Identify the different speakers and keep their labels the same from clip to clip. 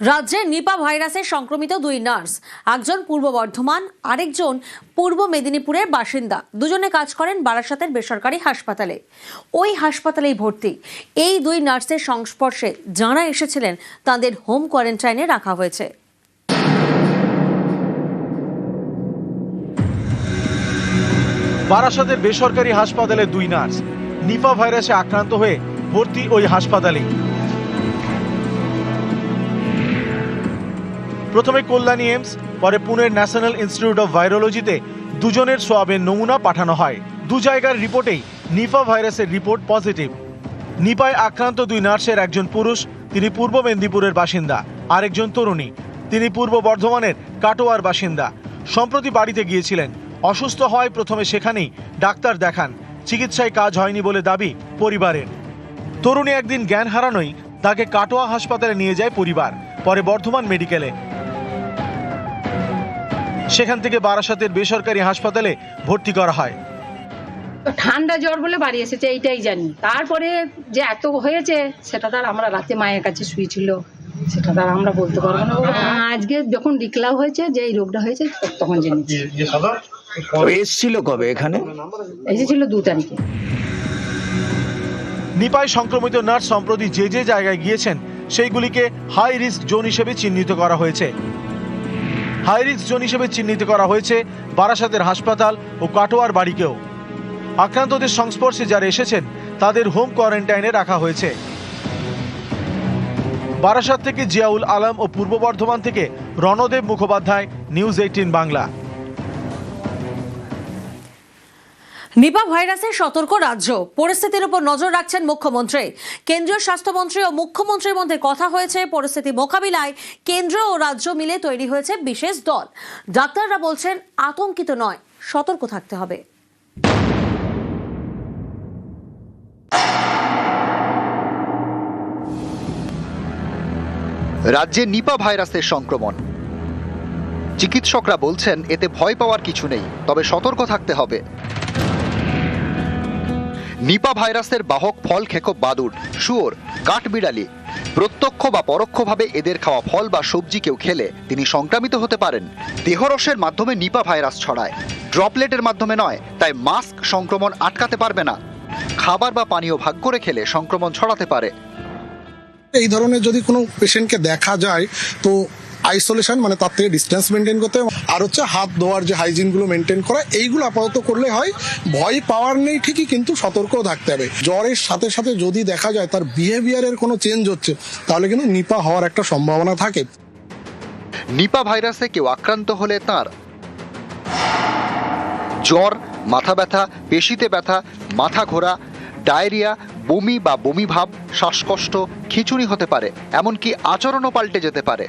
Speaker 1: রাজ্যে নিপা ভাইরাসে সংক্রমিত দুই নার্স, একজন পূর্ব বর্ধমান, আরেকজন পূর্ব মেদিনীপুরের বাসিন্দা। দুজনে কাজ করেন বারাসাতের বেসরকারি হাসপাতালে। ওই হাসপাতালেই ভর্তি এই দুই নার্সের সংস্পর্শে যাঁরা এসেছিলেন তাদের হোম কোয়ারেন্টাইনে রাখা হয়েছে।
Speaker 2: বারাসাতের বেসরকারি হাসপাতালে দুই নার্স নিপা ভাইরাসে আক্রান্ত হয়ে ভর্তি ওই হাসপাতালে। প্রথমে কল্যাণী এমস, পরে পুনের ন্যাশনাল ইনস্টিটিউট অফ ভাইরোলজিতে দুজনের সোয়াবের নমুনা পাঠানো হয়। দু জায়গার রিপোর্টেই নিপা ভাইরাসের রিপোর্ট পজিটিভ। নিপায় আক্রান্ত দুই নার্সের একজন পুরুষ, তিনি পূর্ব মেদিনীপুরের বাসিন্দা, আরেকজন তরুণী, তিনি পূর্ব বর্ধমানের কাটোয়ার বাসিন্দা। সম্প্রতি বাড়িতে গিয়েছিলেন, অসুস্থ হয় প্রথমে সেখানেই ডাক্তার দেখান, চিকিৎসায় কাজ হয়নি বলে দাবি পরিবারের। তরুণী একদিন জ্ঞান হারানোই তাকে কাটোয়া হাসপাতালে নিয়ে যায় পরিবার, পরে বর্ধমান মেডিকেলে, সেখান থেকে বারাসাতের বেসরকারি হাসপাতালে ভর্তি করা হয়।
Speaker 3: ঠান্ডা জ্বর বলে বাড়ি এসেছে এইটাই জানি, তারপরে যে এত হয়েছে সেটা তার আমরা রাতে মায়ের কাছে শুয়েছিল, সেটা তার আমরা বলতে পারবো না। আজকে যখন ডিক্লার হয়েছে যে এই রোগটা হয়েছে তখন জেনেছি।
Speaker 4: এসেছিল কবে এখানে?
Speaker 3: এসেছিল 2 তারিখে।
Speaker 2: নিপায় সংক্রমিত নার্স সম্প্রতি যে যে জায়গায় গিয়েছেন সেইগুলিকে হাই রিস্ক জোন হিসেবে চিহ্নিত করা হয়েছে। হাই রিস্ক জোন হিসেবে চিহ্নিত করা হয়েছে বারাসাতের হাসপাতাল ও কাটোয়ার বাড়িকেও। আক্রান্তদের সংস্পর্শে যারা এসেছেন তাদের হোম কোয়ারেন্টাইনে রাখা হয়েছে। বারাসাত থেকে জিয়াউল আলম ও পূর্ব বর্ধমান থেকে রণদেব মুখোপাধ্যায়, নিউজ 18 বাংলা।
Speaker 1: নিপা ভাইরাসে সতর্ক রাজ্য, পরিস্থিতির উপর নজর রাখছেন মুখ্যমন্ত্রী। কেন্দ্রীয় স্বাস্থ্যমন্ত্রী ও মুখ্যমন্ত্রীর মধ্যে কথা হয়েছে। পরিস্থিতি মোকাবিলায় কেন্দ্র ও রাজ্য মিলে তৈরি হয়েছে বিশেষ দল। ডাক্তাররা বলছেন আতঙ্কিত নয়, সতর্ক থাকতে হবে।
Speaker 5: রাজ্যে নিপা ভাইরাসের সংক্রমণ, চিকিৎসকরা বলছেন এতে ভয় পাওয়ার কিছু নেই, তবে সতর্ক থাকতে হবে। নিপা ভাইরাসের বাহক ফল খেকো বাদুড়, শুয়োর, কাঠবিড়ালি, প্রত্যক্ষ বা পরোক্ষভাবে এদের খাওয়া ফল বা সবজি কেউ খেলে তিনি সংক্রামিত হতে পারেন। দেহরসের মাধ্যমে নিপা ভাইরাস ছড়ায়, ড্রপলেটের মাধ্যমে নয়, তাই মাস্ক সংক্রমণ আটকাতে পারবে না। খাবার বা পানীয় ভাগ করে খেলে সংক্রমণ ছড়াতে পারে।
Speaker 6: এই ধরনের যদি কোনো পেশেন্টকে দেখা যায় তো আইসোলেশন মানে তার থেকে ডিস্টেন্স মেনটেন করতে হবে, আর হচ্ছে হাত ধোয়ার যে হাইজিনগুলো মেনটেন করা, এইগুলো আপাতত করলে হয়। ভয় পাওয়ার নেই ঠিকই, কিন্তু সতর্কও থাকতে হবে। জ্বরের সাথে সাথে যদি দেখা যায় তার বিহেভিয়ারের কোনো চেঞ্জ হচ্ছে তাহলে কিন্তু নিপা হওয়ার একটা সম্ভাবনা থাকে।
Speaker 5: নিপা ভাইরাসে কেউ আক্রান্ত হলে তার জ্বর, মাথা ব্যথা, পেশিতে ব্যথা, মাথা ঘোরা, ডায়রিয়া, বমি বা বমি ভাব, শ্বাসকষ্ট, খিঁচুনি হতে পারে, এমনকি আচরণও পাল্টে যেতে পারে।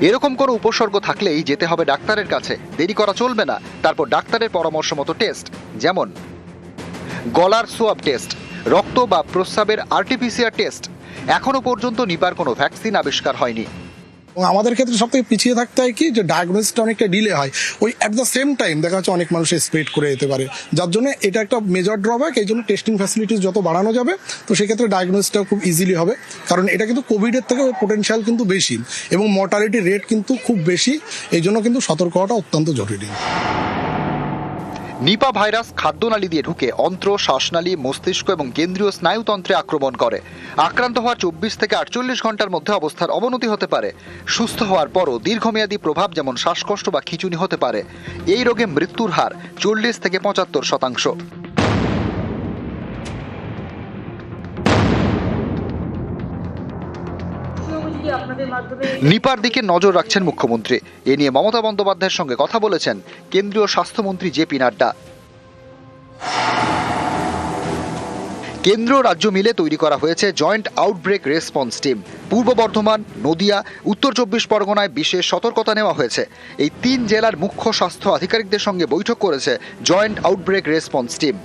Speaker 5: এরকম কোনো উপসর্গ থাকলেই যেতে হবে ডাক্তারের কাছে, দেরি করা চলবে না। তারপর ডাক্তারের পরামর্শ মতো টেস্ট, যেমন গলার সোয়াব টেস্ট, রক্ত বা প্রস্রাবের আরটিপিসিআর টেস্ট। এখনো পর্যন্ত নিপার কোনো ভ্যাকসিন আবিষ্কার হয়নি।
Speaker 6: আমাদের ক্ষেত্রে সব থেকে পিছিয়ে থাকতে হয় কি, যে ডায়াগনোসিসটা অনেকটা ডিলে হয়। ওই অ্যাট দ্য সেম টাইম দেখা যাচ্ছে অনেক মানুষের স্প্রেড করে যেতে পারে, যার জন্য এটা একটা মেজর ড্রব্যাক। এই জন্য টেস্টিং ফ্যাসিলিটিস যত বাড়ানো যাবে তো সেক্ষেত্রে ডায়াগনোসিসটা খুব ইজিলি হবে, কারণ এটা কিন্তু কোভিডের থেকে পোটেনশিয়াল কিন্তু বেশি এবং মর্টালিটি রেট কিন্তু খুব বেশি। এই জন্য কিন্তু সতর্ক হওয়াটা অত্যন্ত জরুরি।
Speaker 5: নিপা ভাইরাস খাদ্যনালী দিয়ে ঢুকে অন্ত্র, শ্বাসনালী, মস্তিষ্ক এবং কেন্দ্রীয় স্নায়ুতন্ত্রে আক্রমণ করে। আক্রান্ত হওয়ার 24 থেকে 48 ঘন্টার মধ্যে অবস্থার অবনতি হতে পারে। সুস্থ হওয়ার পরও দীর্ঘমেয়াদী প্রভাব যেমন শ্বাসকষ্ট বা খিঁচুনি হতে পারে। এই রোগে মৃত্যুর হার 40 থেকে 75%। নিপার দিকে নজর রাখছেন মুখ্যমন্ত্রী। এ নিয়ে মমতা বন্দ্যোপাধ্যায়ের সঙ্গে কথা বলেছেন কেন্দ্রীয় স্বাস্থ্যমন্ত্রী জেপি নাড্ডা। কেন্দ্র রাজ্য মিলে তৈরি করা হয়েছে জয়েন্ট আউটব্রেক রেসপন্স টিম। পূর্ব বর্ধমান, নদিয়া, উত্তর 24 পরগনায় বিশেষ সতর্কতা নেওয়া হয়েছে। এই 3 জেলার মুখ্য স্বাস্থ্য আধিকারিকদের সঙ্গে বৈঠক করেছে জয়েন্ট আউটব্রেক রেসপন্স টিম।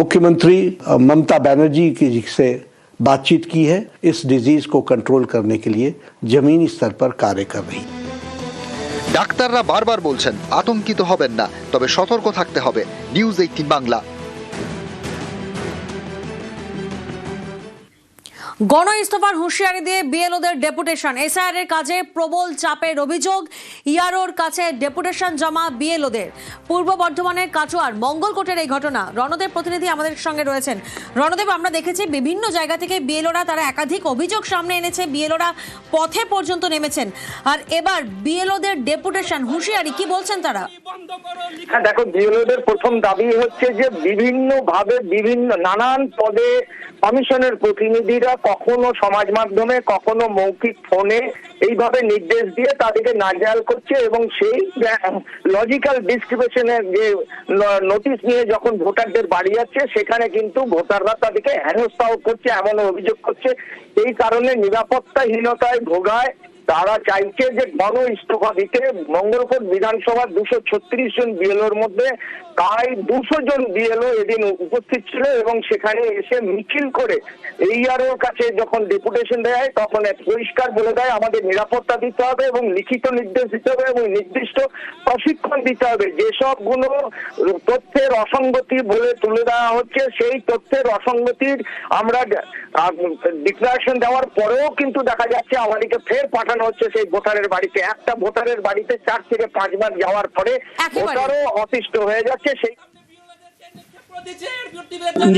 Speaker 7: मुख्यमंत्री ममता बनर्जी की से बातचीत की है, इस डिजीज को कंट्रोल करने के लिए जमीनी स्तर पर कार्य कर रही है।
Speaker 5: ডাক্তাররা বারবার বলছেন আতঙ্কিত হবেন না, তবে সতর্ক থাকতে হবে। নিউজ 18 বাংলা।
Speaker 1: গণ ইস্তফার হুঁশিয়ারি দিয়ে বিএলওদের ডেপুটেশন। এসআইআর এর কাজে প্রবল চাপের অভিযোগ। ইআরওর কাছে ডেপুটেশন জমা বিএলওদের। পূর্ব বর্ধমানের কাচুয়ার মঙ্গলকোটের এই ঘটনা। রণদেব প্রতিনিধি আমাদের সঙ্গে রয়েছেন। রণদেব, আমরা দেখেছি বিভিন্ন জায়গা থেকে বিএলওরা তারা একাধিক অভিযোগ সামনে এনেছে, বিএলওরা পথে পর্যন্ত নেমেছেন, আর এবার বিএলওদের ডেপুটেশন হুঁশিয়ারি, কি বলছেন তারা?
Speaker 8: হ্যাঁ দেখো, বিএলওদের প্রথম দাবি হচ্ছে যে বিভিন্ন ভাবে বিভিন্ন নানান পদে কমিশনের প্রতিনিধিরা কখনো সমাজ মাধ্যমে কখনো মৌখিক ফোনে এইভাবে নির্দেশ দিয়ে তাদেরকে নাজেহাল করছে, এবং সেই লজিক্যাল ডিসক্রিপশনের যে নোটিশ নিয়ে যখন ভোটারদের বাড়ি যাচ্ছে সেখানে কিন্তু ভোটাররা তাদেরকে হেনস্থাও করছে, এমন অভিযোগ করছে। এই কারণে নিরাপত্তাহীনতায় ভোগায়। তারা চাইছে যে গণ ইস্তফা দিতে। মঙ্গলকোট বিধানসভার 236 জন বিএলওর মধ্যে প্রায় 200 জন বিএলও এদিন উপস্থিত ছিল, এবং সেখানে এসে মিছিল করে এইআরওর কাছে যখন ডেপুটেশন দেয় তখন পরিষ্কার বলে দেয় আমাদের নিরাপত্তা দিতে হবে এবং লিখিত নির্দেশ দিতে হবে এবং নির্দিষ্ট প্রশিক্ষণ দিতে হবে। যেসবগুলো তথ্যের অসঙ্গতি বলে তুলে দেওয়া হচ্ছে, সেই তথ্যের অসঙ্গতির আমরা ডিক্লারেশন দেওয়ার পরেও কিন্তু দেখা যাচ্ছে আমাদেরকে ফের পাঠানো হচ্ছে সেই ভোটারের বাড়িতে। একটা ভোটারের বাড়িতে 4 থেকে 5 বার যাওয়ার পরে ভোটারও অতিষ্ঠ হয়ে যাচ্ছে। সেই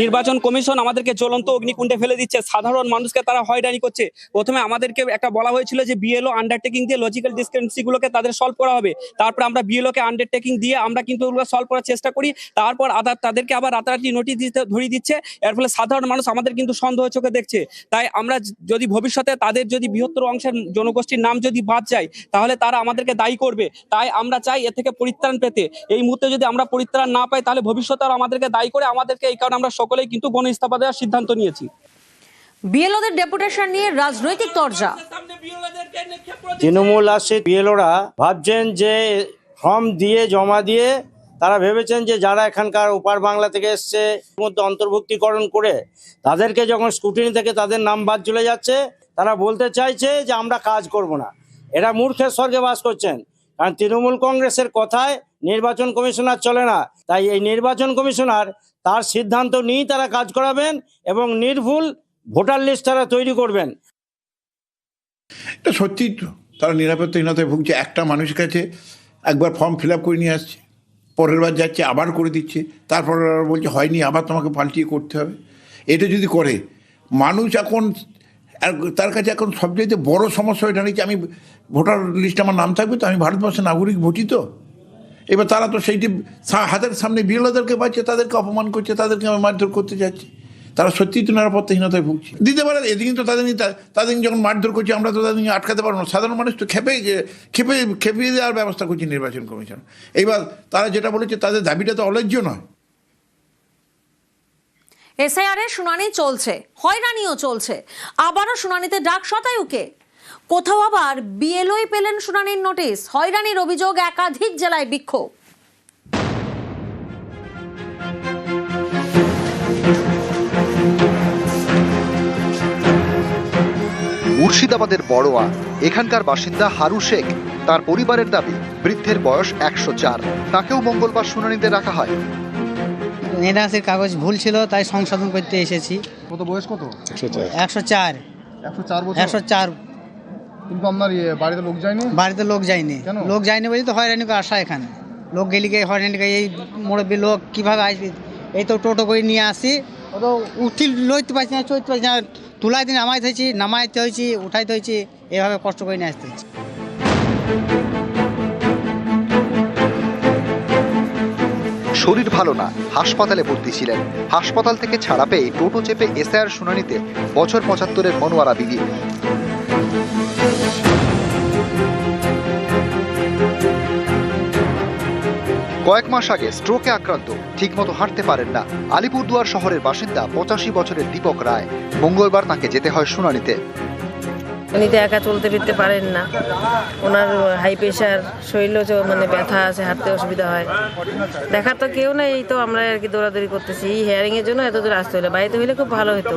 Speaker 9: নির্বাচন কমিশন আমাদেরকে জ্বলন্ত অগ্নিকুণ্ডে ফেলে দিচ্ছে, সাধারণ মানুষকে তারা হয়রানি করছে। প্রথমে আমাদেরকে একটা বলা হয়েছিল যে বিএলও আন্ডারটেকিং দিয়ে লজিক্যাল ডিসক্রিপেন্সি গুলোকে তাদের সলভ করা হবে, তারপর আমরা বিএলও কে আন্ডারটেকিং দিয়ে আমরা কিন্তু ওগুলো সলভ করার চেষ্টা করি, তারপর তাদেরকে আবার রাতারাতি নোটিশ দিতে ধরিয়ে দিচ্ছে। এর ফলে সাধারণ মানুষ আমাদের কিন্তু সন্দেহ চোখে দেখছে। তাই আমরা যদি ভবিষ্যতে তাদের যদি বৃহত্তর অংশের জনগোষ্ঠীর নাম যদি বাদ যায় তাহলে তারা আমাদেরকে দায়ী করবে। তাই আমরা চাই এ থেকে পরিত্রাণ পেতে। এই মুহূর্তে যদি আমরা পরিত্রাণ না পাই তাহলে ভবিষ্যতে আর আমাদেরকে দায়ী করে আমাদেরকে, এই কারণে আমরা সকলেই কিন্তু গণ ইস্তফা দেওয়ার সিদ্ধান্ত নিয়েছি।
Speaker 1: বিএলওদের ডেপুটেশন নিয়ে রাজনৈতিক তরজা।
Speaker 10: তৃণমূল আশ্রিত বিএলওরা ভাবছেন যে ফর্ম দিয়ে জমা দিয়ে তারা ভেবেছেন যে যারা এখানকার ওপার বাংলা থেকে এসছে মধ্যে অন্তর্ভুক্তিকরণ করে তাদেরকে যখন স্ক্রুটিনি থেকে তাদের নাম বাদ চলে যাচ্ছে, তারা বলতে চাইছে যে আমরা কাজ করব না। এরা মূর্খের স্বর্গে বাস করছেন, কারণ তৃণমূল কংগ্রেসের কথায় নির্বাচন কমিশনার চলে না। তাই এই নির্বাচন কমিশনার তার সিদ্ধান্ত নিয়েই তারা কাজ করাবেন এবং নির্ভুল ভোটার লিস্ট তারা তৈরি করবেন।
Speaker 11: এটা সত্যিই তো তারা নিরাপত্তাহীনতায় ভুগছে। একটা মানুষের কাছে একবার ফর্ম ফিল আপ করে নিয়ে আসছে, পরের বার যাচ্ছে আবার করে দিচ্ছে, তারপর বলছে হয়নি, আবার তোমাকে পাল্টিয়ে করতে হবে। এটা যদি করে মানুষ এখন তার কাছে এখন সবচেয়ে বড় সমস্যা হয়ে দাঁড়িয়েছে, আমি ভোটার লিস্টে আমার নাম থাকবে তো, আমি ভারতবর্ষের নাগরিক ভোটি তো। এবার তারা তো সেইটি হাতের সামনে বিরোধীদেরকে পাচ্ছে, তাদেরকে অপমান করছে, তাদেরকে মারধর করতে যাচ্ছে। তারা সত্যিই তো নিরাপত্তাহীনতায় ভুগছে। দিতে পারে এদিকে তো তাদের যখন মারধর করছে আমরা তো তাদের আটকাতে পারবো না। সাধারণ মানুষ তো খেপিয়ে দেওয়ার ব্যবস্থা করছে নির্বাচন কমিশন। এইবার তারা যেটা বলেছে তাদের দাবিটা তো অন্যায্য নয়।
Speaker 1: এসআইআর এর শুনানি চলছে, হয়রানিও চলছে, আবারও শুনানিতে ডাক শতায়ুকে। কোথাও আবার বিএলওই পেলেন শুনানির নোটিশ। হয়রানির অভিযোগ, একাধিক জেলায় বিক্ষোভ।
Speaker 5: মুর্শিদাবাদের বড়োয়া এখানকার বাসিন্দা হারু শেখ। তার পরিবারের দাবি বৃদ্ধের বয়স 104, তাকেও মঙ্গলবার শুনানিতে রাখা হয়।
Speaker 12: এনআরসির কাগজ ভুল ছিল তাই সংশোধন করতে এসেছি।
Speaker 13: কত বয়স কত?
Speaker 12: 104
Speaker 13: বছর।
Speaker 12: 104।
Speaker 13: কিন্তু আপনার বাড়িতে লোক যায়নি?
Speaker 12: বাড়িতে লোক যায়নি। লোক যায়নি বলে তো হয়রানি করে আসা। এখানে লোক গেলি গিয়ে হয়রানি করে, এই মুরব্বী লোক কিভাবে আসবে? এই তো টোটো করে নিয়ে আসি, ও তো উঠি লইতে পারছি না, চলতে পারছি না, তুলাই দিন নামাইতে হয়েছি, উঠাইতে হয়েছি, এভাবে কষ্ট করে নিয়ে আসতে হয়েছে।
Speaker 5: শরীর ভালো না, হাসপাতালে ভর্তি ছিলেন। হাসপাতাল থেকে ছাড়া পেয়ে টোটো চেপে এসআইআর শুনানিতে বছর 75-এর মনোয়ারা বিবি। কয়েক মাস আগে স্ট্রোকে আক্রান্ত, ঠিকমতো হাঁটতে পারেন না। আলিপুরদুয়ার শহরের বাসিন্দা 85 বছরের দীপক রায়। মঙ্গলবার তাকে যেতে হয় শুনানিতে।
Speaker 14: উনি তো একা চলতে ফিরতে পারেন না, ওনার হাই প্রেশার, শরীরও মানে ব্যথা আছে, হাঁটতে অসুবিধা হয়। দেখার তো কেউ নেই, এই তো আমরা আর কি দৌড়াদৌড়ি করতেছি। এই হেয়ারিং এর জন্য এত দূর আসতে হলে, বাড়িতে হইলে খুব ভালো হতো।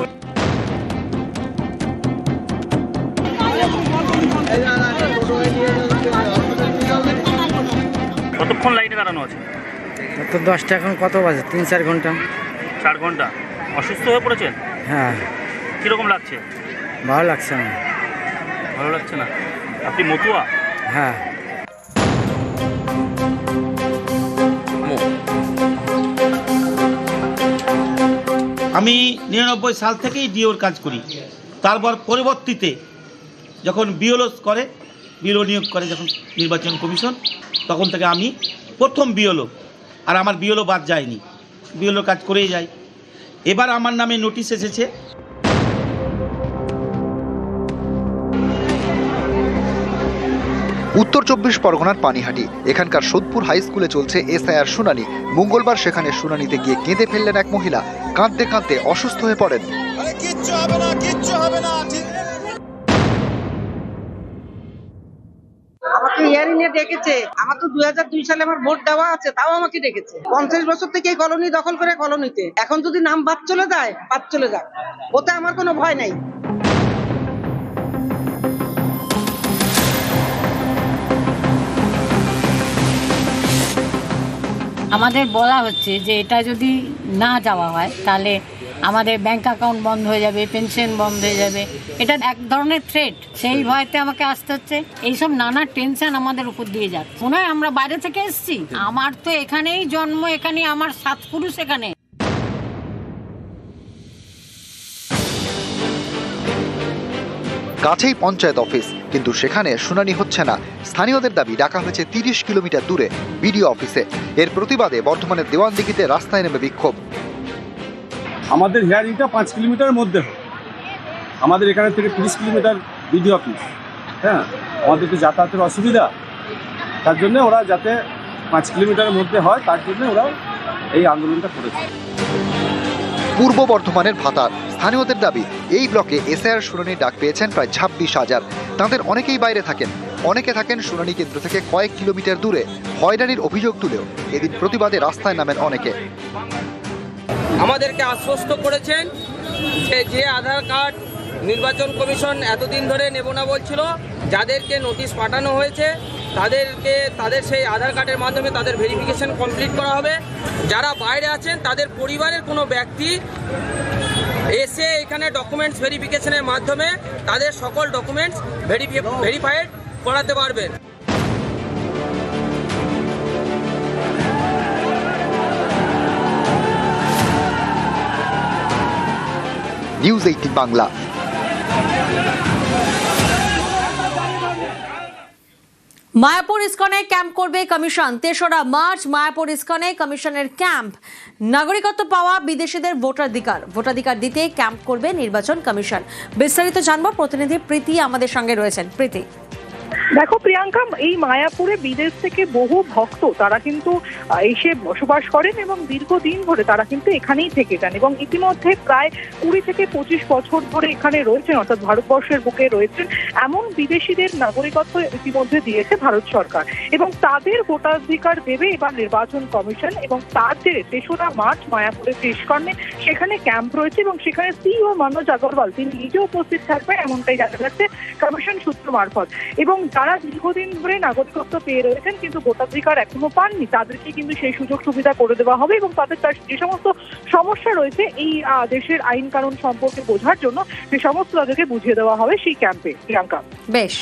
Speaker 9: কতক্ষণ লাইনে দাঁড়ানো আছে?
Speaker 12: তো 10টা, এখন কত বাজে? 3-4 ঘন্টা।
Speaker 9: 4 ঘন্টা। অসুস্থ হয়ে পড়েছেন?
Speaker 12: হ্যাঁ।
Speaker 9: কিরকম লাগছে?
Speaker 12: ভালো লাগছে না।
Speaker 9: ভালো লাগছে না? আপনি মতুয়া?
Speaker 12: হ্যাঁ।
Speaker 15: আমি 99 সাল থেকেই ডিওর কাজ করি। তারপর পরবর্তীতে যখন বিএলও করে, বিএলও নিয়োগ করে যখন নির্বাচন কমিশন, তখন থেকে আমি প্রথম বিএলও, আর আমার বিএলও বাদ যায়নি, বিএলও কাজ করেই যাই। এবার আমার নামে নোটিশ এসেছে।
Speaker 5: উত্তর 24 পরগনার পানিহাটি এখানকার সোদপুর হাই স্কুলে চলছে এসআইআর শুনানি। মঙ্গলবার সেখানে শুনানিতে গিয়ে কেঁদে ফেললেন এক মহিলা। কাঁদতে কাঁদতে অসুস্থ হয়ে পড়েন।
Speaker 14: আমাকে হিয়ারিং এ ডেকেছে। আমার তো 2002 সালে আমার ভোট দেওয়া আছে, তাও আমাকে ডেকেছে। 50 বছর থেকে এই কলোনি দখল করে কলোনিতে, এখন যদি নাম বাদ চলে যায়, বাদ চলে যাক, ওতে আমার কোনো ভয় নাই।
Speaker 16: আমাদের বলা হচ্ছে যে এটা যদি না যাওয়া হয় তাহলে আমাদের ব্যাংক অ্যাকাউন্ট বন্ধ হয়ে যাবে, পেনশন বন্ধ হয়ে যাবে। এটা এক ধরনের থ্রেট, সেই ভয়তে আমাকে আসতে হচ্ছে। এইসব নানা টেনশন আমাদের উপর দিয়ে যাচ্ছে। মনে হয় আমরা বাইরে থেকে এসেছি। আমার তো এখানেই জন্ম, এখানেই আমার 7 পুরুষ এখানে।
Speaker 5: কাছেই পঞ্চায়েত অফিস, কিন্তু সেখানে শুনানি হচ্ছে না। স্থানীয়দের দাবি ডাকা হয়েছে 30 কিলোমিটার দূরে বিডিও অফিসে। এর প্রতিবাদে বর্ধমানের দেওয়ানদিঘিতে রাস্তায় নেমে বিক্ষোভ।
Speaker 17: আমাদের হিয়ারিংটা 5 কিলোমিটারের মধ্যে হয়। আমাদের এখানে থেকে 30 কিলোমিটার বিডিও অফিস। হ্যাঁ, আমাদের তো যাতায়াতের অসুবিধা, তার জন্য ওরা যাতে 5 কিলোমিটারের মধ্যে হয়, তার জন্য ওরা এই আন্দোলনটা করেছে।
Speaker 5: পূর্ব বর্ধমানের ভাতার স্থানীয়দের দাবি, এই ব্লকে এসআইআর শুনানির ডাক পেয়েছেন প্রায় 26,000। তাঁদের অনেকেই বাইরে থাকেন, অনেকে থাকেন শুনানি কেন্দ্র থেকে কয়েক কিলোমিটার দূরে। হয়রানির অভিযোগ তুলেও এদিন প্রতিবাদে রাস্তায় নামেন অনেকে।
Speaker 9: আমাদেরকে আশ্বস্ত করেছেন যে আধার কার্ড নির্বাচন কমিশন এতদিন ধরে নেব না বলছিল, যাদেরকে নোটিশ পাঠানো হয়েছে তাদের সেই আধার কার্ডের মাধ্যমে তাদের ভেরিফিকেশন কমপ্লিট করা হবে। যারা বাইরে আছেন তাদের পরিবারের কোনো ব্যক্তি এসে এখানে ডকুমেন্টস ভেরিফিকেশনের মাধ্যমে তাদের সকল ডকুমেন্টস ভেরিফাইড করাতে পারবেন।
Speaker 5: নিউজ 18 বাংলা।
Speaker 1: মায়াপুর ইস্কনে ক্যাম্প করবে কমিশন। 3রা মার্চ মায়াপুর ইস্কনে কমিশনের ক্যাম্প। নাগরিকত্ব পাওয়া বিদেশিদের ভোটাধিকার দিতে ক্যাম্প করবে নির্বাচন কমিশন। বিস্তারিত জানবো, প্রতিনিধি প্রীতি আমাদের সঙ্গে রয়েছেন। প্রীতি।
Speaker 18: দেখো প্রিয়াঙ্কা, এই মায়াপুরে বিদেশ থেকে বহু ভক্ত তারা কিন্তু এসে বসবাস করেন এবং দীর্ঘদিন ধরে তারা কিন্তু এখানেই থেকে যান এবং ইতিমধ্যে প্রায় 20 থেকে 25 বছর ধরে এখানে রয়েছেন, অর্থাৎ ভারতবর্ষের বুকে রয়েছেন এমন বিদেশিদের নাগরিকত্ব ইতিমধ্যে দিয়েছে ভারত সরকার এবং তাদের ভোটাধিকার দেবে এবার নির্বাচন কমিশন। এবং তার যে 3রা মার্চ মায়াপুরের ইস্কনে সেখানে ক্যাম্প রয়েছে এবং সেখানে সিইও মনোজ আগরওয়াল তিনি নিজে উপস্থিত থাকবেন, এমনটাই জানা যাচ্ছে কমিশন সূত্র মারফত। এবং যারা দীর্ঘদিন ধরে নাগরিকত্ব পেয়ে রয়েছেন কিন্তু ভোটাধিকার এখনো পাননি, তাদেরকে কিন্তু সেই সুযোগ সুবিধা করে দেওয়া হবে এবং তাদের যে সমস্ত সমস্যা রয়েছে এই দেশের আইন কানুন সম্পর্কে বোঝার জন্য সে সমস্ত তাদেরকে বুঝিয়ে দেওয়া হবে সেই ক্যাম্পে। প্রিয়াঙ্কা,
Speaker 1: বেশ।